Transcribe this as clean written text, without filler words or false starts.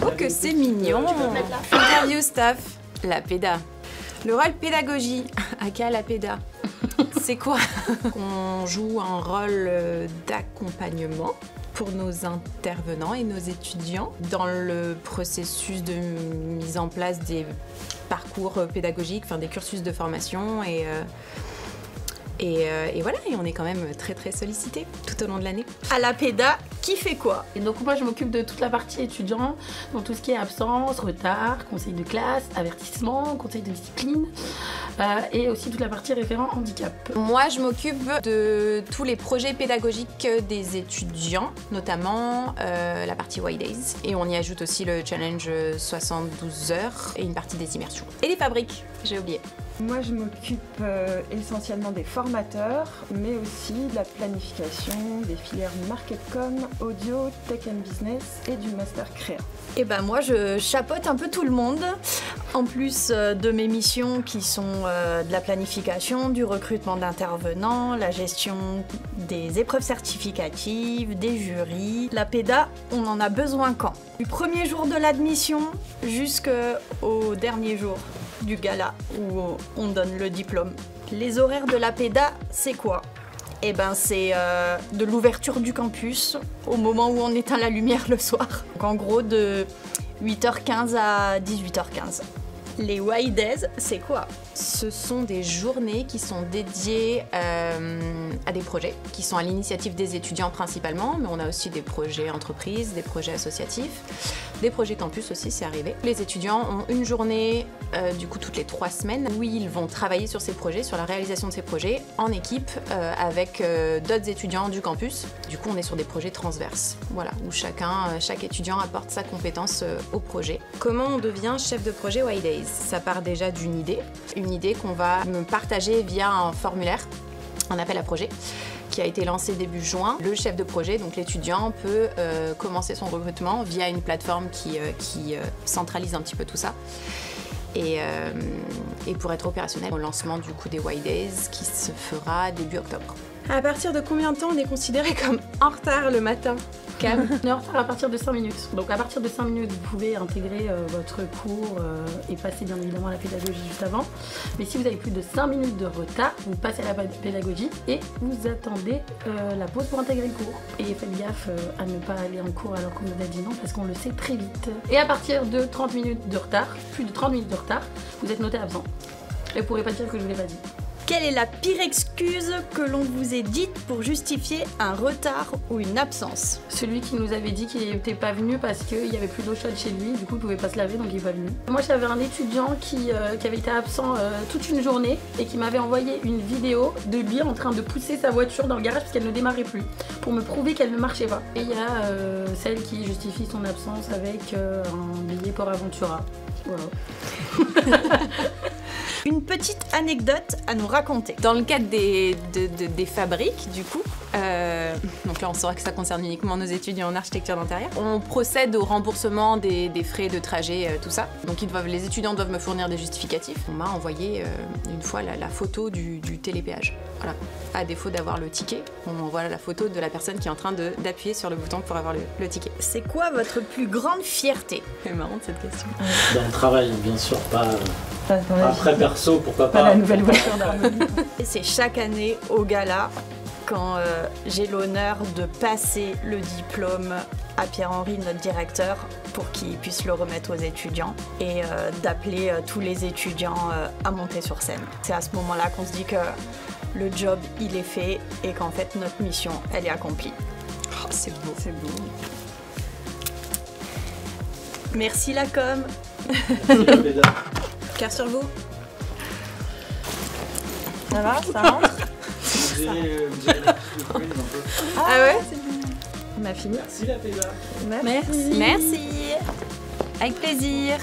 Oh, que c'est mignon. Interview staff, la péda. Le rôle pédagogie, aka la péda. C'est quoi? On joue un rôle d'accompagnement pour nos intervenants et nos étudiants dans le processus de mise en place des parcours pédagogiques, enfin des cursus de formation et voilà, et on est quand même très sollicité tout au long de l'année. À la péda, qui fait quoi? Et donc moi je m'occupe de toute la partie étudiant, donc tout ce qui est absence, retard, conseil de classe, avertissement, conseil de discipline et aussi toute la partie référent handicap. Moi je m'occupe de tous les projets pédagogiques des étudiants, notamment la partie White Days, et on y ajoute aussi le challenge 72 heures et une partie des immersions. Et les fabriques, j'ai oublié. Moi, je m'occupe essentiellement des formateurs, mais aussi de la planification des filières Marketcom, Audio, Tech and Business et du Master Créa. Et ben moi, je chapeaute un peu tout le monde, en plus de mes missions qui sont de la planification, du recrutement d'intervenants, la gestion des épreuves certificatives, des jurys. La péda, on en a besoin quand? Du premier jour de l'admission jusqu'au dernier jour du gala où on donne le diplôme. Les horaires de la péda, c'est quoi? Eh ben c'est de l'ouverture du campus au moment où on éteint la lumière le soir. Donc en gros de 8h15 à 18h15. Les White Days, c'est quoi? Ce sont des journées qui sont dédiées à des projets, qui sont à l'initiative des étudiants principalement, mais on a aussi des projets entreprises, des projets associatifs, des projets campus aussi, c'est arrivé. Les étudiants ont une journée, du coup toutes les 3 semaines, où ils vont travailler sur ces projets, sur la réalisation de ces projets, en équipe, avec d'autres étudiants du campus. Du coup, on est sur des projets transverses, voilà, où chaque étudiant apporte sa compétence au projet. Comment on devient chef de projet White Days? Ça part déjà d'une idée qu'on va me partager via un formulaire, un appel à projet, qui a été lancé début juin. Le chef de projet, donc l'étudiant, peut commencer son recrutement via une plateforme qui centralise un petit peu tout ça. Et pour être opérationnel au lancement du coup des White Days qui se fera début octobre. À partir de combien de temps on est considéré comme en retard le matin? Cam, on est en retard à partir de 5 minutes. Donc à partir de 5 minutes, vous pouvez intégrer votre cours et passer bien évidemment à la pédagogie juste avant. Mais si vous avez plus de 5 minutes de retard, vous passez à la pédagogie et vous attendez la pause pour intégrer le cours. Et faites gaffe à ne pas aller en cours alors qu'on vous a dit non, parce qu'on le sait très vite. Et à partir de 30 minutes de retard, plus de 30 minutes de retard, vous êtes noté absent. Et vous pourrez pas dire que je vous l'ai pas dit. Quelle est la pire excuse que l'on vous ait dite pour justifier un retard ou une absence? Celui qui nous avait dit qu'il n'était pas venu parce qu'il n'y avait plus d'eau chaude chez lui, du coup il ne pouvait pas se laver donc il n'est pas venu. Moi j'avais un étudiant qui avait été absent toute une journée et qui m'avait envoyé une vidéo de lui en train de pousser sa voiture dans le garage parce qu'elle ne démarrait plus, pour me prouver qu'elle ne marchait pas. Et il y a celle qui justifie son absence avec un billet pour Aventura. Voilà. Une petite anecdote à nous raconter. Dans le cadre des fabriques, du coup, donc là on saura que ça concerne uniquement nos étudiants en architecture d'intérieur, on procède au remboursement des frais de trajet, tout ça. Donc les étudiants doivent me fournir des justificatifs. On m'a envoyé une fois la photo du télépéage. Voilà. À défaut d'avoir le ticket, on envoie la photo de la personne qui est en train d'appuyer sur le bouton pour avoir le ticket. C'est quoi votre plus grande fierté? C'est marrant cette question. Dans le travail, bien sûr, pas après perso, pourquoi pas. Pas la nouvelle voiture d'Harmonie. C'est chaque année au gala, quand j'ai l'honneur de passer le diplôme à Pierre-Henri, notre directeur, pour qu'il puisse le remettre aux étudiants et d'appeler tous les étudiants à monter sur scène. C'est à ce moment-là qu'on se dit que le job, il est fait et qu'en fait, notre mission, elle est accomplie. Oh, c'est beau. C'est beau. Merci la com. Cœur sur vous. Ça va, ça rentre? Vous avez un peu. Ah ouais? On a fini. Merci la péda. Merci. Merci. Avec plaisir.